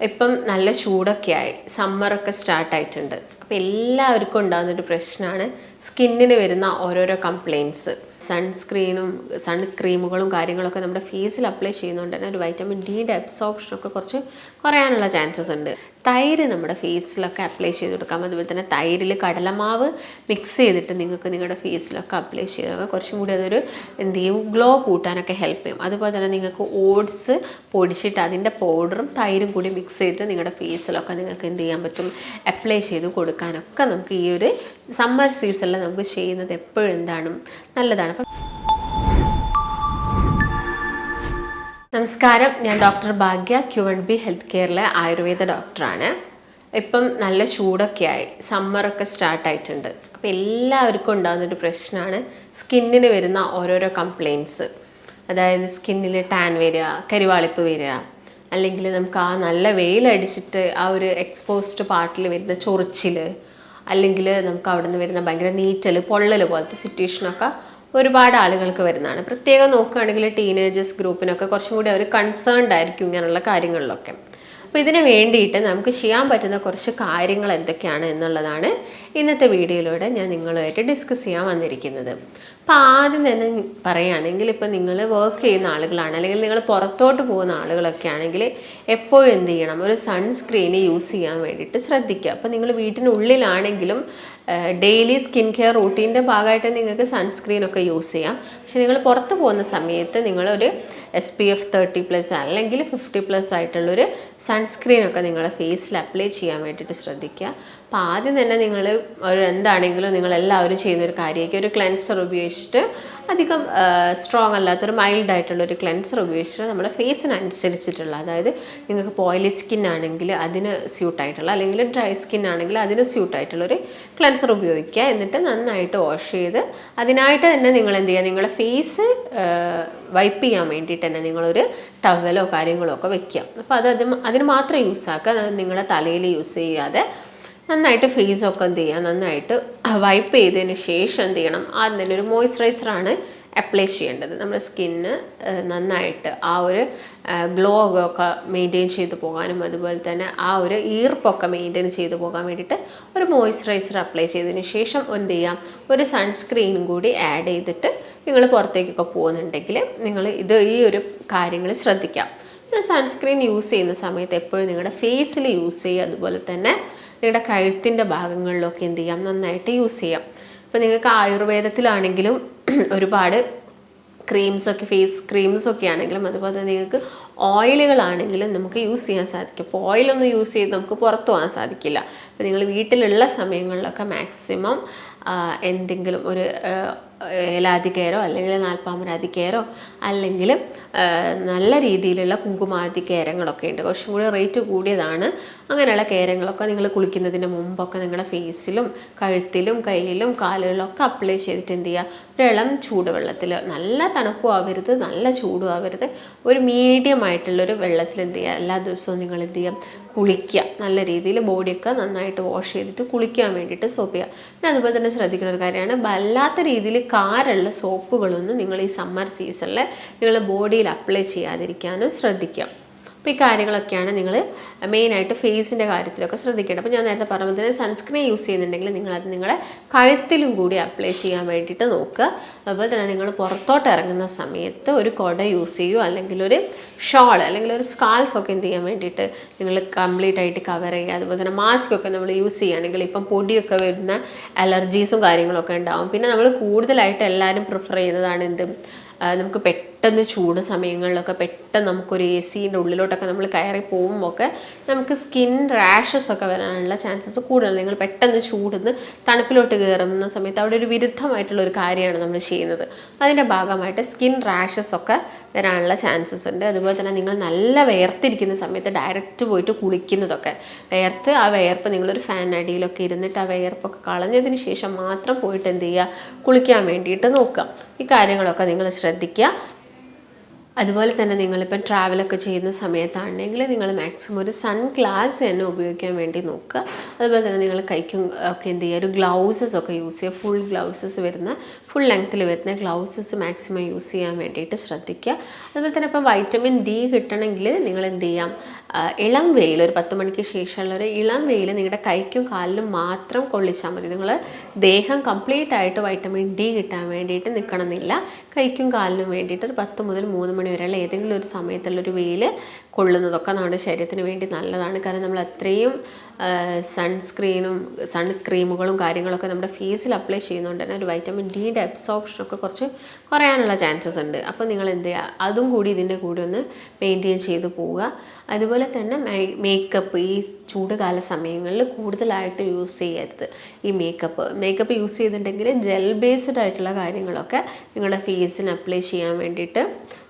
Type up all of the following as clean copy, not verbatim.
ഇപ്പം നല്ല ചൂടൊക്കെയായി, സമ്മറൊക്കെ സ്റ്റാർട്ടായിട്ടുണ്ട്. അപ്പോൾ എല്ലാവർക്കും ഉണ്ടാകുന്നൊരു പ്രശ്നമാണ് സ്കിന്നിന് വരുന്ന ഓരോരോ കംപ്ലയിൻറ്റ്സ്. സൺ ക്രീമുകളും കാര്യങ്ങളൊക്കെ നമ്മുടെ ഫേസിൽ അപ്ലൈ ചെയ്യുന്നതുകൊണ്ട് തന്നെ ഒരു വൈറ്റമിൻ ഡിയുടെ അബ്സോർപ്ഷനൊക്കെ കുറച്ച് കുറയാനുള്ള ചാൻസസ് ഉണ്ട്. തൈര് നമ്മുടെ ഫേസിലൊക്കെ അപ്ലൈ ചെയ്ത് കൊടുക്കാം. അതുപോലെ തന്നെ തൈരിൽ കടലമാവ് മിക്സ് ചെയ്തിട്ട് നിങ്ങൾക്ക് നിങ്ങളുടെ ഫേസിലൊക്കെ അപ്ലൈ ചെയ്താൽ കുറച്ചും കൂടി അതൊരു ഗ്ലോ കൂട്ടാനൊക്കെ ഹെൽപ്പ് ചെയ്യും. അതുപോലെ തന്നെ നിങ്ങൾക്ക് ഓട്സ് പൊടിച്ചിട്ട് അതിൻ്റെ പൗഡറും തൈരും കൂടി മിക്സ് ചെയ്തിട്ട് നിങ്ങളുടെ ഫേസിലൊക്കെ നിങ്ങൾക്ക് എന്ത് ചെയ്യാൻ പറ്റും, അപ്ലൈ ചെയ്ത് കൊടുക്കാനൊക്കെ നമുക്ക് ഈ ഒരു സമ്മർ സീസണിൽ നമുക്ക് ചെയ്യുന്നത് എപ്പോഴും എന്താണ് നല്ലതാണ്. നമസ്കാരം, ഞാൻ ഡോക്ടർ ഭാഗ്യ, Q&B ഹെൽത്ത് കെയറിലെ ആയുർവേദ ഡോക്ടറാണ്. ഇപ്പം നല്ല ചൂടൊക്കെയായി, സമ്മറൊക്കെ സ്റ്റാർട്ടായിട്ടുണ്ട്. അപ്പോൾ എല്ലാവർക്കും ഉണ്ടാകുന്നൊരു പ്രശ്നമാണ് സ്കിന്നിന് വരുന്ന ഓരോരോ കംപ്ലയിൻറ്റ്സ്. അതായത് സ്കിന്നിൽ ടാൻ വരിക, കരിവാളിപ്പ് വരിക, അല്ലെങ്കിൽ നമുക്ക് ആ നല്ല വെയിലടിച്ചിട്ട് ആ ഒരു എക്സ്പോസ്ഡ് പാർട്ടിൽ വരുന്ന ചൊറിച്ചിൽ, അല്ലെങ്കിൽ നമുക്ക് അവിടെ നിന്ന് വരുന്ന ഭയങ്കര നീറ്റൽ, പൊള്ളൽ പോലത്തെ സിറ്റുവേഷനൊക്കെ ഒരുപാട് ആളുകൾക്ക് വരുന്നതാണ്. പ്രത്യേകം നോക്കുകയാണെങ്കിൽ ടീനേജേഴ്സ് ഗ്രൂപ്പിനൊക്കെ കുറച്ചും കൂടി അവർ കൺസേൺഡ് ആയിരിക്കും ഇങ്ങനെയുള്ള കാര്യങ്ങളിലൊക്കെ. അപ്പോൾ ഇതിന് വേണ്ടിയിട്ട് നമുക്ക് ചെയ്യാൻ പറ്റുന്ന കുറച്ച് കാര്യങ്ങൾ എന്തൊക്കെയാണ് എന്നുള്ളതാണ് ഇന്നത്തെ വീഡിയോയിലൂടെ ഞാൻ നിങ്ങളുമായിട്ട് ഡിസ്കസ് ചെയ്യാൻ വന്നിരിക്കുന്നത്. അപ്പോൾ ആദ്യം തന്നെ പറയുകയാണെങ്കിൽ, ഇപ്പോൾ നിങ്ങൾ വർക്ക് ചെയ്യുന്ന ആളുകളാണ്, അല്ലെങ്കിൽ നിങ്ങൾ പുറത്തോട്ട് പോകുന്ന ആളുകളൊക്കെ ആണെങ്കിൽ എപ്പോഴും എന്ത് ചെയ്യണം, ഒരു സൺസ്ക്രീന് യൂസ് ചെയ്യാൻ വേണ്ടിയിട്ട് ശ്രദ്ധിക്കുക. അപ്പോൾ നിങ്ങൾ വീട്ടിനുള്ളിലാണെങ്കിലും ഡെയിലി സ്കിൻ കെയർ റൂട്ടീൻ്റെ ഭാഗമായിട്ട് നിങ്ങൾക്ക് സൺസ്ക്രീനൊക്കെ യൂസ് ചെയ്യാം. പക്ഷേ നിങ്ങൾ പുറത്ത് പോകുന്ന സമയത്ത് നിങ്ങളൊരു SPF 30+ അല്ലെങ്കിൽ 50+ ആയിട്ടുള്ളൊരു സൺസ്ക്രീനൊക്കെ നിങ്ങളുടെ ഫേസിൽ അപ്ലൈ ചെയ്യാൻ വേണ്ടിയിട്ട് ശ്രദ്ധിക്കുക. അപ്പോൾ ആദ്യം തന്നെ നിങ്ങൾ എന്താണെങ്കിലും നിങ്ങളെല്ലാവരും ചെയ്യുന്നൊരു കാര്യമായിരിക്കും, ഒരു ക്ലെൻസർ ഉപയോഗിച്ചിട്ട്, അധികം സ്ട്രോങ് അല്ലാത്തൊരു മൈൽഡ് ആയിട്ടുള്ളൊരു ക്ലെൻസർ ഉപയോഗിച്ചിട്ട് നമ്മുടെ ഫേസിനനുസരിച്ചിട്ടുള്ള, അതായത് നിങ്ങൾക്ക് ഓയിലി സ്കിൻ ആണെങ്കിൽ അതിന് സ്യൂട്ടായിട്ടുള്ള, അല്ലെങ്കിൽ ഡ്രൈ സ്കിൻ ആണെങ്കിൽ അതിന് സ്യൂട്ടായിട്ടുള്ളൊരു ക്ലെൻസർ ഉപയോഗിക്കുക. എന്നിട്ട് നന്നായിട്ട് വാഷ് ചെയ്ത് അതിനായിട്ട് തന്നെ നിങ്ങൾ എന്ത് ചെയ്യുക, നിങ്ങളുടെ ഫേസ് വൈപ്പ് ചെയ്യാൻ വേണ്ടിയിട്ട് തന്നെ നിങ്ങളൊരു ടവലോ കാര്യങ്ങളോ ഒക്കെ വെക്കുക. അപ്പോൾ അതിന് മാത്രം യൂസ് ആക്കുക, അത് നിങ്ങളുടെ തലയിൽ യൂസ് ചെയ്യാതെ നന്നായിട്ട് ഫേസൊക്കെ എന്ത് ചെയ്യുക, നന്നായിട്ട് വൈപ്പ് ചെയ്തതിന് ശേഷം എന്ത് ചെയ്യണം, ആദ്യം തന്നെ ഒരു മോയ്സ്ചറൈസറാണ് അപ്ലൈ ചെയ്യേണ്ടത്. നമ്മുടെ സ്കിന്ന് നന്നായിട്ട് ആ ഒരു ഗ്ലോ ഒക്കെ മെയിൻറ്റെയിൻ ചെയ്ത് പോകാനും, അതുപോലെ തന്നെ ആ ഒരു ഈർപ്പൊക്കെ മെയിൻറ്റെയിൻ ചെയ്ത് പോകാൻ വേണ്ടിയിട്ട് ഒരു മോയ്സ്ചറൈസർ അപ്ലൈ ചെയ്തതിന് ശേഷം എന്ത് ചെയ്യാം, ഒരു സൺസ്ക്രീനും കൂടി ആഡ് ചെയ്തിട്ട് നിങ്ങൾ പുറത്തേക്കൊക്കെ പോകുന്നുണ്ടെങ്കിൽ നിങ്ങൾ ഈ ഒരു കാര്യങ്ങൾ ശ്രദ്ധിക്കാം. സൺസ്ക്രീൻ യൂസ് ചെയ്യുന്ന സമയത്ത് എപ്പോഴും നിങ്ങളുടെ ഫേസിൽ യൂസ് ചെയ്യുക, അതുപോലെ തന്നെ നിങ്ങളുടെ കഴുത്തിൻ്റെ ഭാഗങ്ങളിലൊക്കെ എന്ത് ചെയ്യാം, നന്നായിട്ട് യൂസ് ചെയ്യാം. ഇപ്പോൾ നിങ്ങൾക്ക് ആയുർവേദത്തിലാണെങ്കിലും ഒരുപാട് ക്രീംസൊക്കെ, ഫേസ് ക്രീംസൊക്കെ ആണെങ്കിലും, അതുപോലെ തന്നെ നിങ്ങൾക്ക് ഓയിലുകളാണെങ്കിലും നമുക്ക് യൂസ് ചെയ്യാൻ സാധിക്കും. അപ്പോൾ ഓയിലൊന്നും യൂസ് ചെയ്ത് നമുക്ക് പുറത്തു പോകാൻ സാധിക്കില്ല. അപ്പോൾ നിങ്ങൾ വീട്ടിലുള്ള സമയങ്ങളിലൊക്കെ മാക്സിമം എന്തെങ്കിലും ഒരു ഏലാധികേരോ അല്ലെങ്കിൽ നാൽപ്പാമരാധികേരോ അല്ലെങ്കിൽ നല്ല രീതിയിലുള്ള കുങ്കുമാധികേരങ്ങളൊക്കെ ഉണ്ട്, കുറച്ചും കൂടി റേറ്റ് കൂടിയതാണ്. അങ്ങനെയുള്ള കേരങ്ങളൊക്കെ നിങ്ങൾ കുളിക്കുന്നതിന് മുമ്പൊക്കെ നിങ്ങളുടെ ഫേസിലും കഴുത്തിലും കയ്യിലും കാലുകളിലൊക്കെ അപ്ലൈ ചെയ്തിട്ട് എന്ത് ചെയ്യുക, ഒരു ഇളം ചൂടുവെള്ളത്തിൽ, നല്ല തണുപ്പും ആവരുത് നല്ല ചൂടും ആവരുത്, ഒരു മീഡിയം ആയിട്ടുള്ളൊരു വെള്ളത്തിൽ എന്ത് ചെയ്യുക, എല്ലാ ദിവസവും നിങ്ങൾ എന്ത് ചെയ്യുക, കുളിക്കുക. നല്ല രീതിയിൽ ബോഡിയൊക്കെ നന്നായിട്ട് വാഷ് ചെയ്തിട്ട് കുളിക്കാൻ വേണ്ടിയിട്ട് സോപ്പ് ചെയ്യുക. പിന്നെ അതുപോലെ തന്നെ ശ്രദ്ധിക്കുന്ന ഒരു കാര്യമാണ്, വല്ലാത്ത രീതിയിൽ കാറുള്ള സോപ്പുകളൊന്നും നിങ്ങൾ ഈ സമ്മർ സീസണിൽ നിങ്ങളുടെ ബോഡിയിൽ അപ്ലൈ ചെയ്യാതിരിക്കാനും ശ്രദ്ധിക്കുക. അപ്പോൾ ഈ കാര്യങ്ങളൊക്കെയാണ് നിങ്ങൾ മെയിനായിട്ട് ഫേസിൻ്റെ കാര്യത്തിലൊക്കെ ശ്രദ്ധിക്കേണ്ടത്. അപ്പോൾ ഞാൻ നേരത്തെ പറഞ്ഞത് സൺസ്ക്രീൻ യൂസ് ചെയ്യുന്നുണ്ടെങ്കിൽ നിങ്ങളത് നിങ്ങളുടെ കഴുത്തിലും കൂടി അപ്ലൈ ചെയ്യാൻ വേണ്ടിയിട്ട് നോക്കുക. അതുപോലെ തന്നെ നിങ്ങൾ പുറത്തോട്ട് ഇറങ്ങുന്ന സമയത്ത് ഒരു കുട യൂസ് ചെയ്യുക, അല്ലെങ്കിൽ ഒരു ഷോൾ അല്ലെങ്കിൽ ഒരു സ്കാൾഫൊക്കെ എന്ത് ചെയ്യാൻ വേണ്ടിയിട്ട് നിങ്ങൾ കംപ്ലീറ്റ് ആയിട്ട് കവർ ചെയ്യുക. അതുപോലെ തന്നെ മാസ്കൊക്കെ നമ്മൾ യൂസ് ചെയ്യുകയാണെങ്കിൽ ഇപ്പം പൊടിയൊക്കെ വരുന്ന അലർജീസും കാര്യങ്ങളൊക്കെ ഉണ്ടാവും. പിന്നെ നമ്മൾ കൂടുതലായിട്ട് എല്ലാവരും പ്രിഫർ ചെയ്യുന്നതാണ് നമുക്ക് പെട്ടെന്ന് ചൂട് സമയങ്ങളിലൊക്കെ പെട്ടെന്ന് നമുക്കൊരു AC-ൻ്റെ ഉള്ളിലോട്ടൊക്കെ നമ്മൾ കയറി പോകുമ്പോൾ ഒക്കെ നമുക്ക് സ്കിൻ റാഷസ് ഒക്കെ വരാനുള്ള ചാൻസസ് കൂടുതൽ. നിങ്ങൾ പെട്ടെന്ന് ചൂടുന്ന് തണുപ്പിലോട്ട് കയറുന്ന സമയത്ത് അവിടെ ഒരു വിരുദ്ധമായിട്ടുള്ളൊരു കാര്യമാണ് നമ്മൾ ചെയ്യുന്നത്. അതിൻ്റെ ഭാഗമായിട്ട് സ്കിൻ റാഷസ് ഒക്കെ വരാനുള്ള ചാൻസസ് ഉണ്ട്. അതുപോലെ തന്നെ നിങ്ങൾ നല്ല വിയർത്തിരിക്കുന്ന സമയത്ത് ഡയറക്റ്റ് പോയിട്ട് കുളിക്കുന്നതൊക്കെ, ആ വിയർപ്പ് നിങ്ങളൊരു ഫാൻ അടിയിലൊക്കെ ഇരുന്നിട്ട് ആ വിയർപ്പൊക്കെ കളഞ്ഞതിന് ശേഷം മാത്രം പോയിട്ട് എന്ത് ചെയ്യുക, കുളിക്കാൻ വേണ്ടിയിട്ട് നോക്കുക. ഈ കാര്യങ്ങളൊക്കെ നിങ്ങൾ ശ്രദ്ധിക്കുക. അതുപോലെ തന്നെ നിങ്ങളിപ്പം ട്രാവലൊക്കെ ചെയ്യുന്ന സമയത്താണെങ്കിൽ നിങ്ങൾ മാക്സിമം ഒരു സൺ ഗ്ലാസ് തന്നെ ഉപയോഗിക്കാൻ വേണ്ടി നോക്കുക. അതുപോലെ തന്നെ നിങ്ങൾ കൈക്കും ഒക്കെ എന്ത് ചെയ്യുക, ഒരു ഗ്ലൗസസ് ഒക്കെ യൂസ് ചെയ്യുക. ഫുൾ ഗ്ലൗസസ് വരുന്ന, ഫുൾ ലെങ്ത്തിൽ വരുന്ന ഗ്ലൗസസ് മാക്സിമം യൂസ് ചെയ്യാൻ വേണ്ടിയിട്ട് ശ്രദ്ധിക്കുക. അതുപോലെ തന്നെ ഇപ്പം വൈറ്റമിൻ D കിട്ടണമെങ്കിൽ നിങ്ങൾ എന്ത് ചെയ്യാം, ഇളം വെയിൽ, ഒരു 10 മണിക്ക് ശേഷമുള്ള ഒരു ഇളം വെയിൽ നിങ്ങളുടെ കൈക്കും കാലിലും മാത്രം കൊള്ളിച്ചാൽ മതി. നിങ്ങൾ ദേഹം കംപ്ലീറ്റ് ആയിട്ട് വൈറ്റമിൻ ഡി കിട്ടാൻ വേണ്ടിയിട്ട് നിൽക്കണമെന്നില്ല. കൈക്കും കാലിനും വേണ്ടിയിട്ട് ഒരു 10 മുതൽ 3 മണി വരെയുള്ള ഏതെങ്കിലും ഒരു സമയത്തുള്ളൊരു വെയിൽ കൊള്ളുന്നതൊക്കെ നമ്മുടെ ശരീരത്തിന് വേണ്ടി നല്ലതാണ്. കാരണം നമ്മൾ അത്രയും സൺ ക്രീമുകളും കാര്യങ്ങളൊക്കെ നമ്മുടെ ഫേസിൽ അപ്ലൈ ചെയ്യുന്നതുകൊണ്ട് തന്നെ ഒരു വൈറ്റമിൻ ഡിയുടെ അബ്സോർപ്ഷനൊക്കെ കുറച്ച് കുറയാനുള്ള ചാൻസസ് ഉണ്ട്. അപ്പോൾ നിങ്ങൾ എന്ത് ചെയ്യുക, അതും കൂടി ഇതിൻ്റെ കൂടെ ഒന്ന് മെയിൻറ്റെയിൻ ചെയ്ത് പോവുക. അതുപോലെ തന്നെ മേക്കപ്പ് ഈ ചൂടുകാല സമയങ്ങളിൽ കൂടുതലായിട്ട് യൂസ് ചെയ്യരുത്. ഈ മേക്കപ്പ് യൂസ് ചെയ്തിട്ടുണ്ടെങ്കിൽ ജെൽ ബേസ്ഡ് ആയിട്ടുള്ള കാര്യങ്ങളൊക്കെ നിങ്ങളുടെ ഫേസിന് അപ്ലൈ ചെയ്യാൻ വേണ്ടിയിട്ട്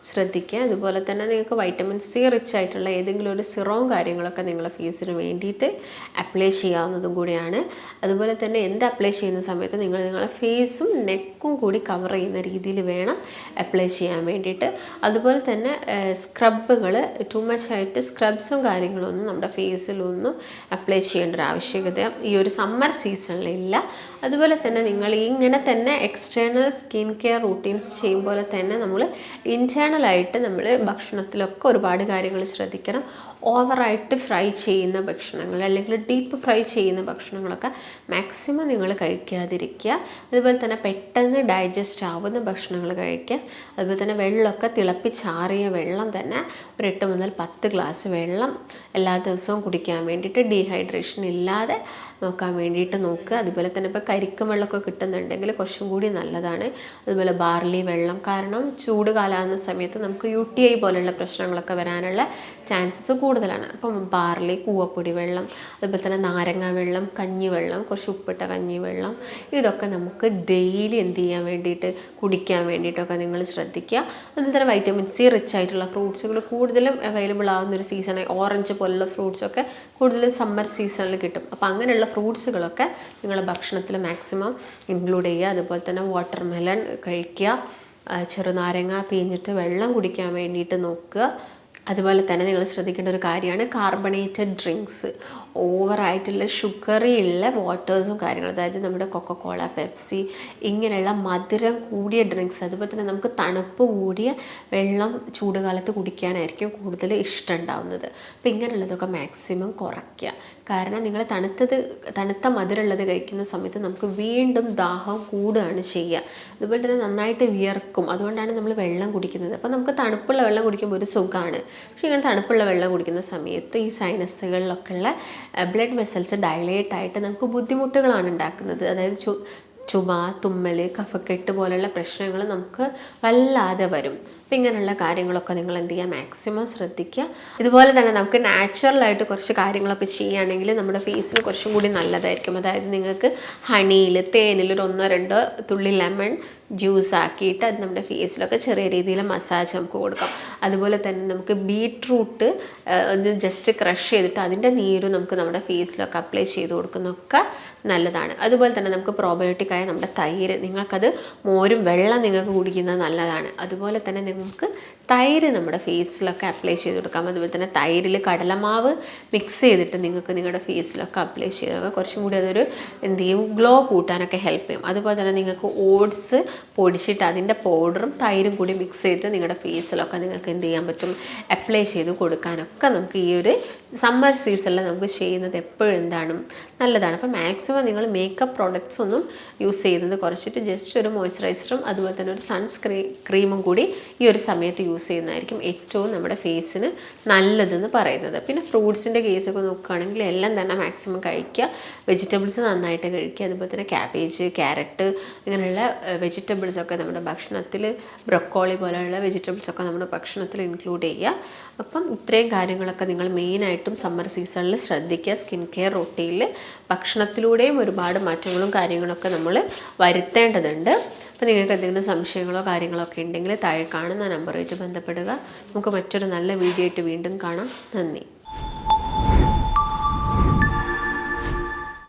ശ്രദ്ധിക്കുക. അതുപോലെ തന്നെ നിങ്ങൾക്ക് വൈറ്റമിൻ സി റിച്ച് ആയിട്ടുള്ള ഏതെങ്കിലും ഒരു സിറവും കാര്യങ്ങളൊക്കെ നിങ്ങളുടെ ഫേസിന് വേണ്ടിയിട്ട് അപ്ലൈ ചെയ്യാവുന്നതും കൂടിയാണ്. അതുപോലെ തന്നെ എന്ത് അപ്ലൈ ചെയ്യുന്ന സമയത്ത് നിങ്ങളുടെ ഫേസും നെക്കും കൂടി കവർ ചെയ്യുന്ന രീതിയിൽ വേണം അപ്ലൈ ചെയ്യാൻ വേണ്ടിയിട്ട്. അതുപോലെ തന്നെ സ്ക്രബുകൾ ടു മച്ച് ആയിട്ട് സ്ക്രബ്സും കാര്യങ്ങളൊന്നും നമ്മുടെ ഫേസിലൊന്നും അപ്ലൈ ചെയ്യേണ്ട ഒരു ആവശ്യകത ഈ ഒരു സമ്മർ സീസണിലില്ല. അതുപോലെ തന്നെ നിങ്ങൾ ഇങ്ങനെ തന്നെ എക്സ്റ്റേണൽ സ്കിൻ കെയർ റൂട്ടീൻസ് ചെയ്യുമ്പോൾ തന്നെ നമ്മൾ ഇൻറ്റേർണലായിട്ട് നമ്മൾ ഭക്ഷണത്തിലൊക്കെ ഒരുപാട് കാര്യങ്ങൾ ശ്രദ്ധിക്കണം. ഓവറായിട്ട് ഫ്രൈ ചെയ്യുന്ന ഭക്ഷണങ്ങൾ അല്ലെങ്കിൽ ഡീപ്പ് ഫ്രൈ ചെയ്യുന്ന ഭക്ഷണങ്ങളൊക്കെ മാക്സിമം നിങ്ങൾ കഴിക്കാതിരിക്കുക. അതുപോലെ തന്നെ പെട്ടെന്ന് ഡൈജസ്റ്റ് ആവുന്ന ഭക്ഷണങ്ങൾ കഴിക്കുക. അതുപോലെ തന്നെ വെള്ളമൊക്കെ തിളപ്പിച്ചാറിയ വെള്ളം തന്നെ ഒരു 8 മുതൽ 10 ഗ്ലാസ് വെള്ളം എല്ലാ ദിവസവും കുടിക്കാൻ വേണ്ടിയിട്ട് ഡീഹൈഡ്രേഷൻ ഇല്ലാതെ നോക്കാൻ വേണ്ടിയിട്ട് നോക്കുക. അതുപോലെ തന്നെ ഇപ്പോൾ കരിക്കും വെള്ളമൊക്കെ കിട്ടുന്നുണ്ടെങ്കിൽ കുറച്ചും കൂടി നല്ലതാണ്. അതുപോലെ ബാർലി വെള്ളം, കാരണം ചൂട് കാലാകുന്ന സമയത്ത് നമുക്ക് UTI പോലുള്ള പ്രശ്നങ്ങളൊക്കെ വരാനുള്ള ചാൻസസ് കൂടുതലാണ്. അപ്പം ബാർലി, കൂവപ്പൊടി വെള്ളം, അതുപോലെ തന്നെ നാരങ്ങ വെള്ളം, കഞ്ഞിവെള്ളം, കുറച്ച് ഉപ്പിട്ട കഞ്ഞിവെള്ളം, ഇതൊക്കെ നമുക്ക് ഡെയിലി എന്ത് ചെയ്യാൻ വേണ്ടിയിട്ട് കുടിക്കാൻ വേണ്ടിയിട്ടൊക്കെ നിങ്ങൾ ശ്രദ്ധിക്കുക. അതുപോലെ തന്നെ വൈറ്റമിൻ സി റിച്ച് ആയിട്ടുള്ള ഫ്രൂട്ട്സുകൾ കൂടുതലും അവൈലബിൾ ആകുന്നൊരു സീസണായി ഓറഞ്ച് പോലുള്ള ഫ്രൂട്ട്സൊക്കെ കൂടുതലും സമ്മർ സീസണിൽ കിട്ടും. അപ്പോൾ അങ്ങനെയുള്ള ഫ്രൂട്ട്സുകളൊക്കെ നിങ്ങളുടെ ഭക്ഷണത്തിൽ മാക്സിമം ഇൻക്ലൂഡ് ചെയ്യുക. അതുപോലെ തന്നെ വാട്ടർ മെലൺ കഴിക്കുക. ചെറുനാരങ്ങ പിഴിഞ്ഞിട്ട് വെള്ളം കുടിക്കാൻ വേണ്ടിയിട്ട് നോക്കുക. അതുപോലെ തന്നെ നിങ്ങൾ ശ്രദ്ധിക്കേണ്ട ഒരു കാര്യമാണ് കാർബണേറ്റഡ് ഡ്രിങ്ക്സ്. ഓവറായിട്ടുള്ള ഷുഗറിയുള്ള വാട്ടേഴ്സും കാര്യങ്ങളും, അതായത് നമ്മുടെ കൊക്കക്കോള, പെപ്സി ഇങ്ങനെയുള്ള മധുരം കൂടിയ ഡ്രിങ്ക്സ്, അതുപോലെ തന്നെ നമുക്ക് തണുപ്പ് കൂടിയ വെള്ളം ചൂടുകാലത്ത് കുടിക്കാനായിരിക്കും കൂടുതൽ ഇഷ്ടം ഉണ്ടാവുന്നത്. അപ്പോൾ ഇങ്ങനെയുള്ളതൊക്കെ മാക്സിമം കുറയ്ക്കുക. കാരണം നിങ്ങൾ തണുത്ത മധുരമുള്ളത് കഴിക്കുന്ന സമയത്ത് നമുക്ക് വീണ്ടും ദാഹം കൂടുകയാണ് ചെയ്യുക. അതുപോലെ തന്നെ നന്നായിട്ട് വിയർക്കും. അതുകൊണ്ടാണ് നമ്മൾ വെള്ളം കുടിക്കുന്നത്. അപ്പോൾ നമുക്ക് തണുപ്പുള്ള വെള്ളം കുടിക്കുമ്പോൾ ഒരു സുഖമാണ്. പക്ഷേ ഇങ്ങനെ തണുപ്പുള്ള വെള്ളം കുടിക്കുന്ന സമയത്ത് ഈ സൈനസുകളിലൊക്കെ ഉള്ള ബ്ലഡ് വെസൽസ് ഡയലേറ്റ് ആയിട്ട് നമുക്ക് ബുദ്ധിമുട്ടുകളാണ് ഉണ്ടാക്കുന്നത്. അതായത് ചുമ, തുമ്മൽ, കഫക്കെട്ട് പോലുള്ള പ്രശ്നങ്ങൾ നമുക്ക് വല്ലാതെ വരും. അപ്പോൾ ഇങ്ങനെയുള്ള കാര്യങ്ങളൊക്കെ നിങ്ങൾ എന്ത് ചെയ്യുക, മാക്സിമം ശ്രദ്ധിക്കുക. ഇതുപോലെ തന്നെ നമുക്ക് നാച്ചുറലായിട്ട് കുറച്ച് കാര്യങ്ങളൊക്കെ ചെയ്യുകയാണെങ്കിൽ നമ്മുടെ ഫേസിന് കുറച്ചും കൂടി നല്ലതായിരിക്കും. അതായത് നിങ്ങൾക്ക് ഹണിയിൽ, തേനിൽ ഒരു 1-2 തുള്ളി ലെമൺ ജ്യൂസ് ആക്കിയിട്ട് അത് നമ്മുടെ ഫേസിലൊക്കെ ചെറിയ രീതിയിൽ മസാജ് നമുക്ക് കൊടുക്കാം. അതുപോലെ തന്നെ നമുക്ക് ബീട്രൂട്ട് ഒന്ന് ജസ്റ്റ് ക്രഷ് ചെയ്തിട്ട് അതിൻ്റെ നീര് നമുക്ക് നമ്മുടെ ഫേസിലൊക്കെ അപ്ലൈ ചെയ്ത് കൊടുക്കുന്നതൊക്കെ നല്ലതാണ്. അതുപോലെ തന്നെ നമുക്ക് പ്രോബയോട്ടിക്കായ നമ്മുടെ തൈര്, നിങ്ങൾക്കത് മോരും വെള്ളം നിങ്ങൾക്ക് കുടിക്കുന്നത് നല്ലതാണ്. അതുപോലെ തന്നെ നമുക്ക് തൈര് നമ്മുടെ ഫേസിലൊക്കെ അപ്ലൈ ചെയ്ത് കൊടുക്കാം. അതുപോലെ തന്നെ തൈരിൽ കടലമാവ് മിക്സ് ചെയ്തിട്ട് നിങ്ങൾക്ക് നിങ്ങളുടെ ഫേസിലൊക്കെ അപ്ലൈ ചെയ്തൊക്കെ കുറച്ചും കൂടി അതൊരു എന്ത് ചെയ്യും, ഗ്ലോ കൂട്ടാനൊക്കെ ഹെൽപ്പ് ചെയ്യും. അതുപോലെ തന്നെ നിങ്ങൾക്ക് ഓട്സ് പൊടിച്ചിട്ട് അതിൻ്റെ പൗഡറും തൈരും കൂടി മിക്സ് ചെയ്തിട്ട് നിങ്ങളുടെ ഫേസിലൊക്കെ നിങ്ങൾക്ക് എന്ത് ചെയ്യാൻ പറ്റും, അപ്ലൈ ചെയ്ത് കൊടുക്കാനൊക്കെ നമുക്ക് ഈ ഒരു സമ്മർ സീസണിൽ നമുക്ക് ചെയ്യുന്നത് എപ്പോഴും എന്താണ് നല്ലതാണ്. അപ്പോൾ മാക്സിമം നിങ്ങൾ മേക്കപ്പ് പ്രോഡക്റ്റ്സ് ഒന്നും യൂസ് ചെയ്യുന്നത് കുറച്ചിട്ട് ജസ്റ്റ് ഒരു മോയ്സ്ചറൈസറും അതുപോലെ തന്നെ ഒരു ക്രീമും കൂടി ഈ ഒരു സമയത്ത് യൂസ് ചെയ്യുന്നതായിരിക്കും ഏറ്റവും നമ്മുടെ ഫേസിന് നല്ലതെന്ന് പറയുന്നത്. പിന്നെ ഫ്രൂട്ട്സിൻ്റെ കേസൊക്കെ നോക്കുകയാണെങ്കിൽ എല്ലാം തന്നെ മാക്സിമം കഴിക്കുക. വെജിറ്റബിൾസ് നന്നായിട്ട് കഴിക്കുക. അതുപോലെ തന്നെ ക്യാബേജ്, ക്യാരറ്റ് ഇങ്ങനെയുള്ള വെജിറ്റബിൾസൊക്കെ നമ്മുടെ ഭക്ഷണത്തിൽ, ബ്രൊക്കോളി പോലെയുള്ള വെജിറ്റബിൾസൊക്കെ നമ്മുടെ ഭക്ഷണത്തിൽ ഇൻക്ലൂഡ് ചെയ്യുക. അപ്പം ഇത്രയും കാര്യങ്ങളൊക്കെ നിങ്ങൾ മെയിനായിട്ടും സമ്മർ സീസണിൽ ശ്രദ്ധിക്കുക. സ്കിൻ കെയർ റൂട്ടീനിൽ ഭക്ഷണത്തിലൂടെയും ഒരുപാട് മാറ്റങ്ങളും കാര്യങ്ങളൊക്കെ നമ്മൾ വരുത്തേണ്ടതുണ്ട്. അപ്പോൾ നിങ്ങൾക്ക് എന്തെങ്കിലും സംശയങ്ങളോ കാര്യങ്ങളോ ഒക്കെ ഉണ്ടെങ്കിൽ താഴെ കാണുന്ന നമ്പറുമായിട്ട് ബന്ധപ്പെടുക. നമുക്ക് മറ്റൊരു നല്ല വീഡിയോ ആയിട്ട് വീണ്ടും കാണാം. നന്ദി.